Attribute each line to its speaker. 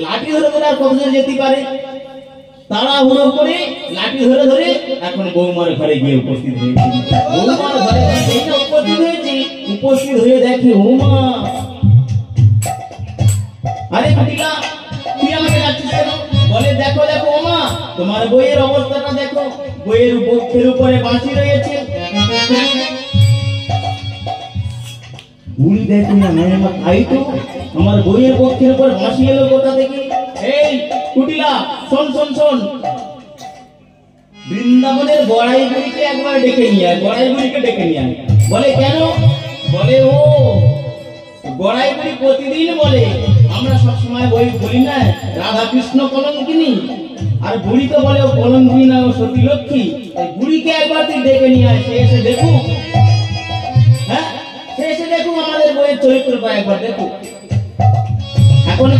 Speaker 1: লাঠি ধরে ধরে আর কতজন যেতে পারে, তাড়াহুড়ো করে লাঠি ধরে ধরে এখন বৌমার ঘরে গিয়ে উপস্থিত হয়েছে। বৌমার ঘরে উপস্থিত হয়েছে, উপস্থিত হয়ে দেখে ওমা, আরে কুটিলা তুই আমাকে ডাকছিস কেন? বলে দেখো দেখো ওমা, তোমার বইয়ের অবস্থাটা দেখো, বইয়ের বক্ষের উপরে বাঁশি রয়েছে। বুড়ি দেখো না, তাই তো আমার বইয়ের বক্ষের উপর বাঁশি এলো কোথা থেকে? এই কুটিলা শোন শোন শোন, বৃন্দাবনের বড়াই বুড়িকে একবার ডেকে নিয়ে আয়, বড়াই বুড়িকে ডেকে নিয়ে আয়। বলে কেন? বলে ও বড়াই বুড়ি প্রতিদিন বলে আমরা সবসময় বই বলি না রাধা কৃষ্ণ কলঙ্কিনী, আর বুড়ি তো বলে ও কলঙ্কিনী না, ও সতী লক্ষ্মী। বুড়িকে একবার তুই ডেকে নিয়ে আয়, সে এসে দেখুক, হ্যাঁ সে এসে দেখুক আমাদের বইয়ের চরিত্রটা একবার দেখুক। এখন